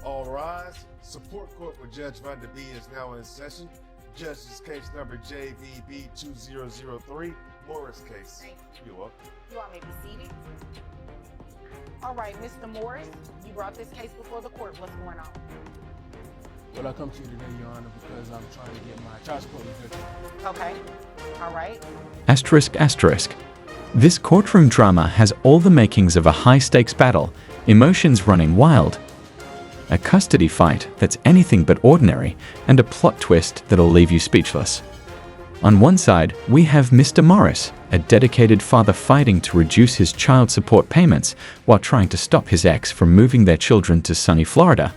All rise. Support court with Judge Van Der Bee is now in session. Judge's case number JVB 2003, Morris case. Thank You're welcome. You want me to be seated? All right, Mr. Morris, you brought this case before the court. What's going on? Well, I come to you today, Your Honor, because I'm trying to get my child support reduction. Okay. All right. ***. This courtroom drama has all the makings of a high-stakes battle, emotions running wild, a custody fight that's anything but ordinary, and a plot twist that'll leave you speechless. On one side, we have Mr. Morris, a dedicated father fighting to reduce his child support payments while trying to stop his ex from moving their children to sunny Florida.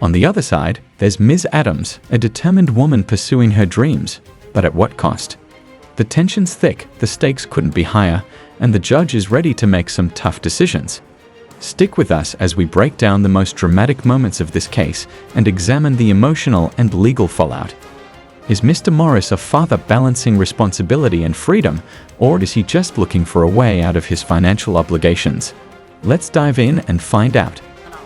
On the other side, there's Ms. Adams, a determined woman pursuing her dreams, but at what cost? The tension's thick, the stakes couldn't be higher, and the judge is ready to make some tough decisions. Stick with us as we break down the most dramatic moments of this case and examine the emotional and legal fallout. Is Mr. Morris a father balancing responsibility and freedom, or is he just looking for a way out of his financial obligations? Let's dive in and find out. Well,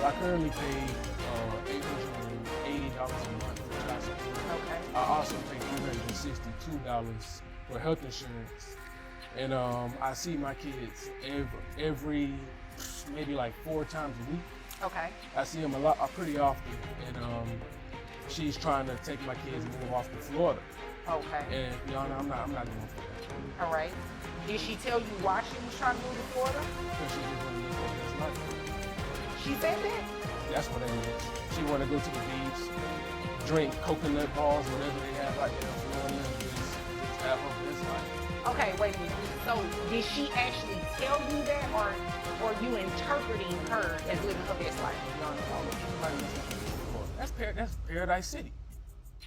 I currently pay $880 a month for child support. Okay. I also pay $362 for health insurance. And I see my kids every maybe like 4 times a week. Okay. I see them pretty often. And she's trying to take my kids and move off to Florida. Okay. And Your Honor, I'm not going for that. All right. Did she tell you why she was trying to move to Florida? Because she just want to live her best life. She said that? That's what it is. She want to go to the beach, drink coconut balls, whatever they have out there in Florida, and just have her best life. Okay, Wait a minute. So did she actually tell you that, or you interpreting her as living her best life? Your Honor, all of everybody knows that's Paradise City.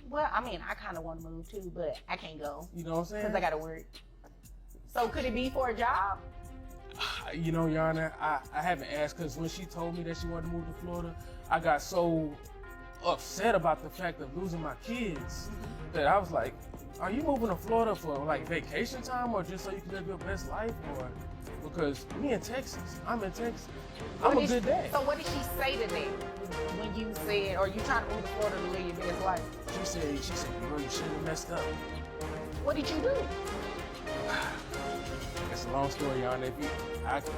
Well, I mean, I kind of want to move too, but I can't go You know what I'm saying? because I got to work. So could it be for a job? You know, Your Honor, I haven't asked because when she told me that she wanted to move to Florida, I got so upset about the fact of losing my kids that I was like, are you moving to Florida for like vacation time or just so you can live your best life? Or because me in Texas, I'm in Texas. I'm a good dad. So what did she say to that when you said, or you trying to move to Florida to live your best life? She said, girl, you shouldn't have messed up. What did you do? It's a long story, Your Honor.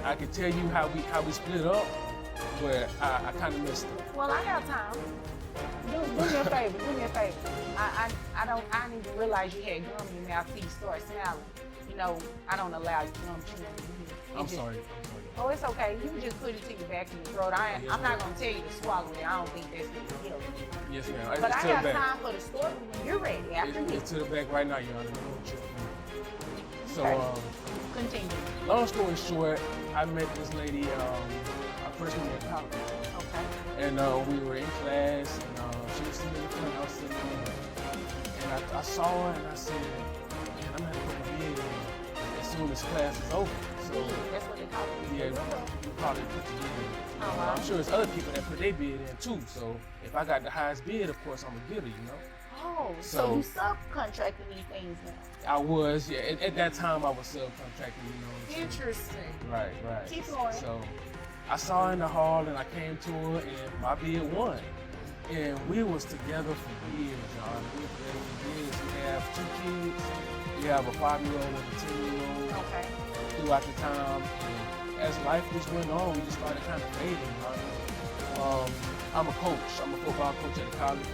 I could tell you how we split up, but I kind of messed up. Well, I have time. Do me a favor. Do me a favor. I didn't even realize you had gum in your mouth till you start smiling. You know, I don't allow gum chewing in here. I'm sorry. Oh, it's okay. You can just put it to your back in your throat. I'm not gonna tell you to swallow it. I don't think that's gonna help. Yes, ma'am. But I It's to the have back. time for the story when you're ready. After me. It's to the back right now, Your Honor. So, Okay. Continue. long story short, I met this lady my freshman year in college. Okay. And we were in class, and she was sitting in the front, I was sitting in the back. And I saw her, and I said, man, I'm gonna put my bid in as soon as class is over. So, That's what they call it. yeah, we probably put the bid in. Alright. I'm sure there's other people that put their bid in too. So, if I got the highest bid, of course, I'm a getter, you know? Oh, so So- you subcontracting these things now. I was, yeah. At that time, I was subcontracting, you know what I'm saying? Interesting. Right. Keep going. So I saw her in the hall and I came to her and my bid won. And we was together for years, John. We were together for years. We have 2 kids. We have a 5-year-old and a 10-year-old Okay. throughout the time. And as life just went on, we just started kind of fading, right? I'm a coach. I'm a football coach at a college.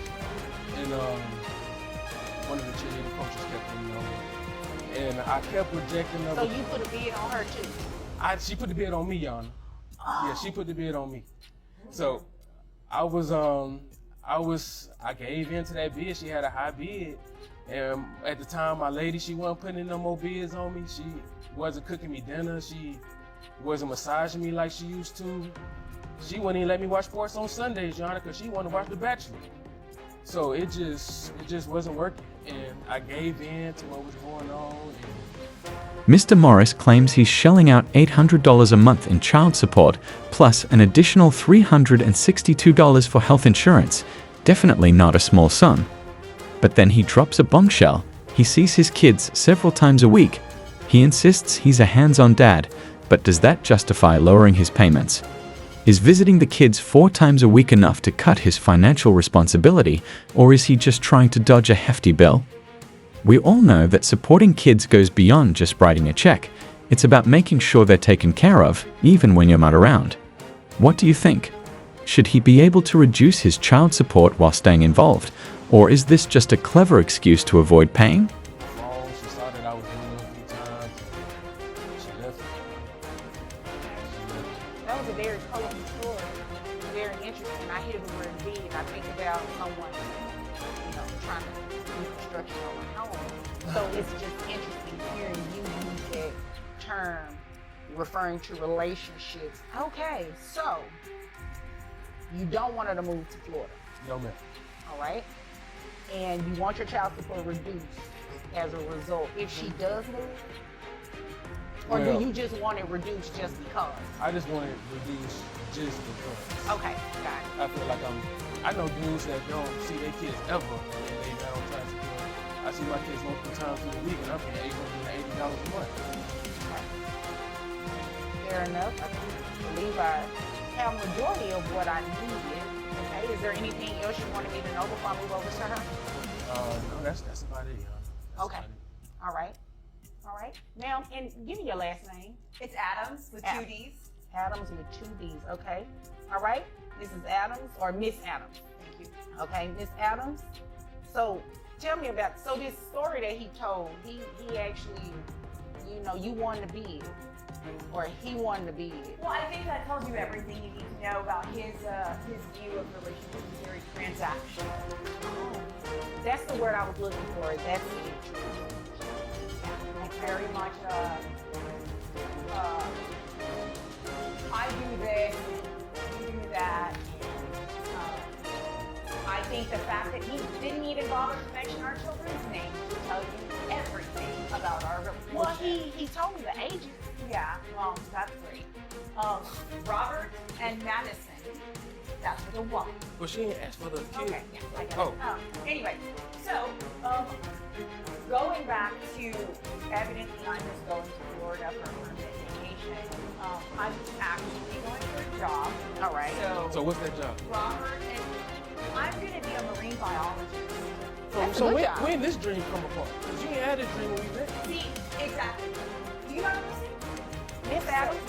And one of the cheerleading coaches kept me on. And I kept rejecting her. So you put a bid on her too? She put the bid on me, Your Honor. Yeah, she put the bid on me. So I gave in to that bid. She had a high bid. And at the time, my lady, she wasn't putting in no more bids on me. She wasn't cooking me dinner. She wasn't massaging me like she used to. She wouldn't even let me watch sports on Sundays, Your Honor, because she wanted to watch The Bachelor. So it just wasn't working. And I gave in to what was going on. Mr. Morris claims he's shelling out $800 a month in child support, plus an additional $362 for health insurance. Definitely not a small sum. But then he drops a bombshell. He sees his kids several times a week. He insists he's a hands-on dad, but does that justify lowering his payments? Is visiting the kids 4 times a week enough to cut his financial responsibility, or is he just trying to dodge a hefty bill? We all know that supporting kids goes beyond just writing a check. It's about making sure they're taken care of, even when you're not around. What do you think? Should he be able to reduce his child support while staying involved, or is this just a clever excuse to avoid paying? She saw that I was doing it a few times. She left. That was a very colorful story, very interesting. I hear the word "be" and I think about someone, trying to do construction on a home. So it's just interesting hearing you use that term referring to relationships. Okay, so you don't want her to move to Florida. No, ma'am. All right? And you want your child support reduced as a result if she does move? Or Well, do you just want it reduced just because? I just want it reduced just because. Okay, got it. I feel like I know dudes that don't see their kids ever and they not on child support. I see my kids multiple times through the week and I'm paying $880 a month. Fair enough. I believe I have majority of what I needed. Okay, is there anything else you wanted me to know before I move over to her? No, that's about it, y'all. Okay. All right. All right. Now, and give me your last name. It's Adams with 2 D's. Adams with 2 D's. Okay. All right. Mrs. Adams or Miss Adams. Thank you. Okay, Miss Adams. So tell me about this story that he told. He actually, you wanted to be it, or he wanted to be it. Well, I think that tells you everything you need to know about his view of relationships. Is very transactional. Oh, that's the word I was looking for. That's it. Like very much. I do this, you do that. I think the fact that he didn't even bother to mention our children's names to tell you everything about our relationship. Well, he told me the ages. Yeah, well, that's great. Robert and Madison. That's the one. Well, she ain't asked for the kid. Okay, yeah, I get Oh. it. Anyway, so going back to evidently I'm just going to Florida for a permanent vacation. I'm actually going for a job. All right. So what's that job? Robert and I'm going to be a marine biologist. That's a So good when, job. when this dream come apart? Because you ain't had this dream when we met. See, exactly. Do you know what I'm saying? Miss Adams,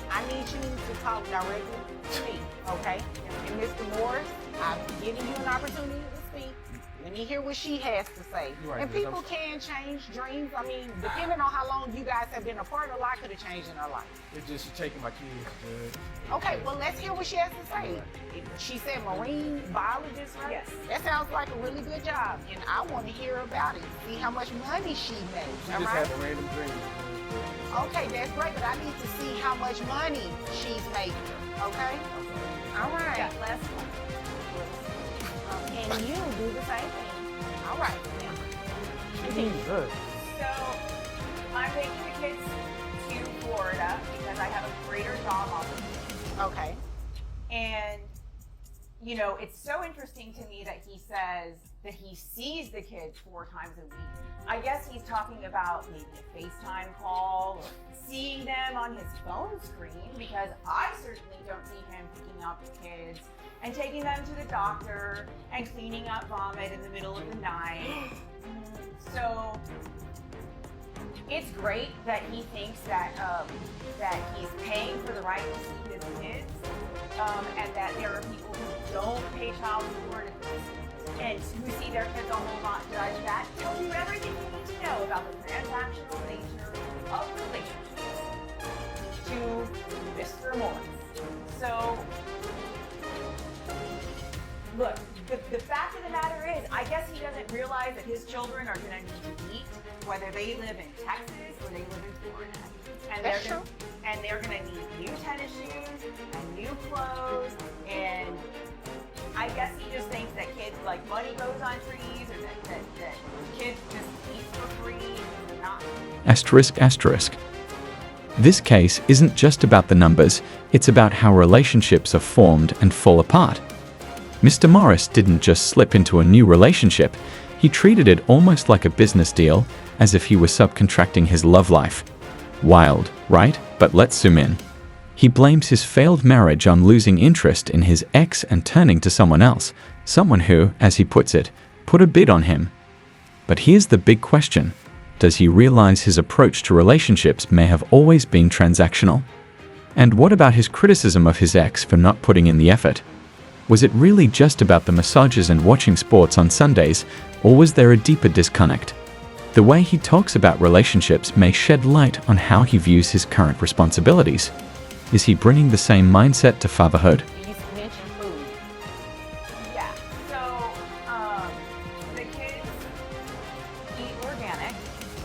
I need you to talk directly to me, okay? And Mr. Morris, I'm giving you an opportunity to speak. Let me hear what she has to say. You're right, And Judge. people can change dreams. I mean, depending on how long you guys have been apart, a lot could have changed in her life. It's just you taking my kids, Judge. Okay, well, let's hear what she has to say. She said marine biologist, right? Yes. That sounds like a really good job, and I want to hear about it. See how much money she makes, You all just right? have a random dream. Okay, that's great, but I need to see how much money she's making, okay? All right. Yeah, last one. And you do the same thing. All right. Jesus. So I'm taking the kids to Florida because I have a greater job opportunity. Okay. And, it's so interesting to me that he says that he sees the kids 4 times a week. I guess he's talking about maybe a FaceTime call or seeing them on his phone screen because I certainly don't see him picking up the kids and taking them to the doctor and cleaning up vomit in the middle of the night. So it's great that he thinks that he's paying for the right to see his kids, and that there are people who don't pay child support and who see their kids on will not judge. That tells you everything you need to know about the transactional nature of relationships to Mr. Morris. So, look, the fact of the matter is, I guess he doesn't realize that his children are going to need to eat, whether they live in Texas or they live in Florida. And That's they're going to need new tennis shoes and new clothes. And I guess he just thinks that kids, like, money grows on trees, or that kids just eat for free. Not. ***. This case isn't just about the numbers, it's about how relationships are formed and fall apart. Mr. Morris didn't just slip into a new relationship, he treated it almost like a business deal, as if he were subcontracting his love life. Wild, right? But let's zoom in. He blames his failed marriage on losing interest in his ex and turning to someone else, someone who, as he puts it, put a bid on him. But here's the big question. Does he realize his approach to relationships may have always been transactional? And what about his criticism of his ex for not putting in the effort? Was it really just about the massages and watching sports on Sundays, or was there a deeper disconnect? The way he talks about relationships may shed light on how he views his current responsibilities. Is he bringing the same mindset to fatherhood? You mentioned food. Yeah. So, the kids eat organic,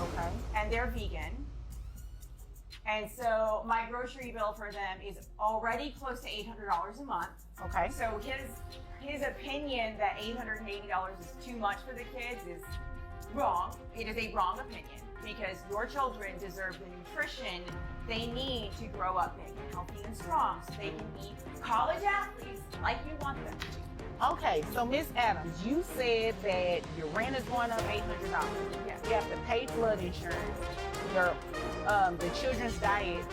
Okay. and they're vegan. And so my grocery bill for them is already close to $800 a month. Okay. So his opinion that $880 is too much for the kids is wrong. It is a wrong opinion because your children deserve the nutrition they need to grow up big and healthy and strong so they can be college athletes like you want them to. Okay, so Miss Adams, you said that your rent is going up $800. Yes. You have to pay flood insurance. Your the children's diet,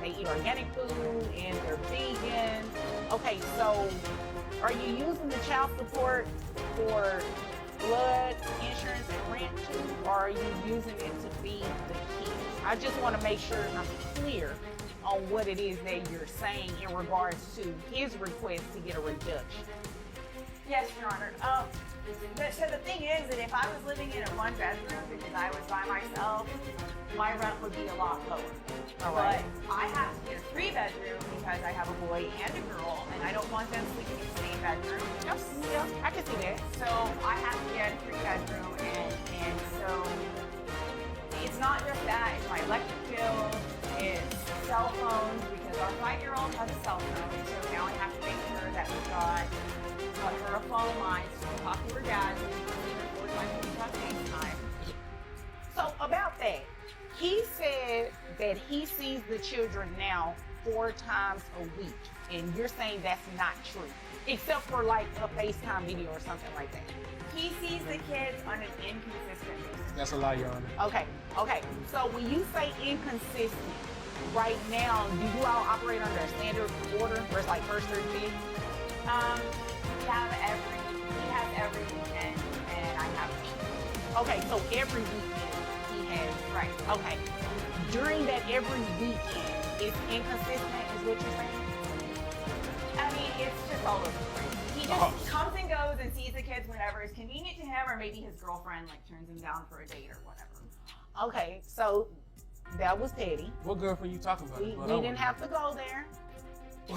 they eat organic food and they're vegan. Okay, so are you using the child support for flood insurance and rent too, or are you using it to feed the kids? I just want to make sure I'm clear on what it is that you're saying in regards to his request to get a reduction. Yes, Your Honor. So the thing is that if I was living in a one bedroom because I was by myself, my rent would be a lot lower. All right. But I have to get a 3-bedroom because I have a boy and a girl, and I don't want them sleeping in the same bedroom. Yeah, I can see that. So I have to get a 3-bedroom, and so it's not just that. It's my electric bill, it's cell phones because our 5-year-old has a cell phone, so now I have to make sure that we've got her a phone line so we can talk to her dad so we can see her 4 times a week on FaceTime. So about that, he said that he sees the children now 4 times a week, and you're saying that's not true, except for like a FaceTime video or something like that. He sees the kids on an inconsistent basis. That's a lie, Your Honor. Okay. So when you say inconsistent, right now, do you all operate under a standard order where it's like first, third, fifth? He has every weekend, and I have weekends. Okay, so every weekend he has. Right. Okay. During that every weekend, it's inconsistent, is what you're saying? I mean, it's just all over the place. He just comes and goes and sees the kids whenever it's convenient to him, or maybe his girlfriend like turns him down for a date or whatever. Okay, so that was Teddy. What girlfriend you talking about? We didn't have to go there.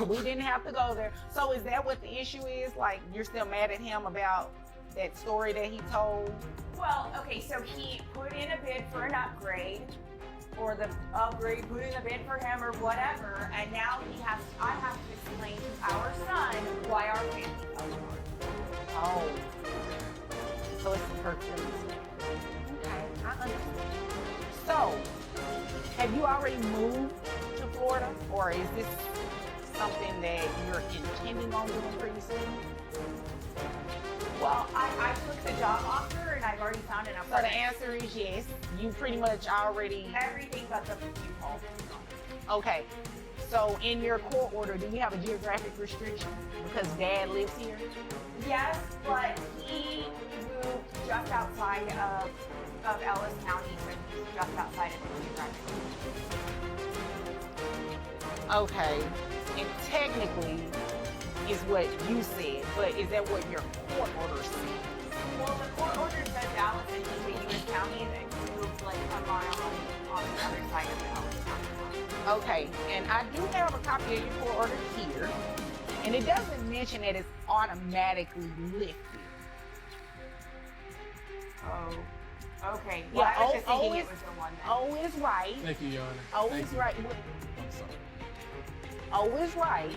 We didn't have to go there. So is that what the issue is? Like, you're still mad at him about that story that he told? Well, okay, so he put in a bid for an upgrade, or the upgrade put in a bid for him or whatever, and now I have to explain to our son why our family fell apart. Oh. So it's the Hercules. Okay, I understand. So, have you already moved to Florida, or is this something that you're intending on doing pretty soon? Well, I took the job offer and I've already found an So apartment. the answer is yes. You pretty much already. Everything but the few calls. Okay. So in your court order, do you have a geographic restriction because Dad lives here? Yes, but he moved just outside of Ellis County, so he's just outside of the geographic. Okay. And technically is what you said, but is that what your court order says? Well, the court order says Dallas and he's a U.S. county, and then he moved like a mile on the other side of the Ellis County line. Okay, and I do have a copy of your court order here, and it doesn't mention that it's automatically lifted. Oh, okay. Well, Yeah, I was just thinking O it was the one that. O is right. Thank you, Your Honor. O Thank is you. right. I'm sorry. O is right.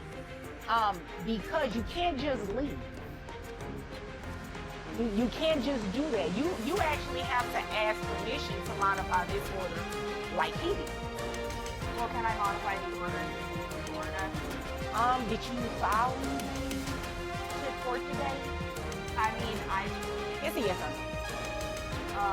Because you can't just leave. You can't just do that. You actually have to ask permission to modify this order like he did. Well, can I modify the order in Florida? Did you file anything to court today? I mean, It's a yes or no.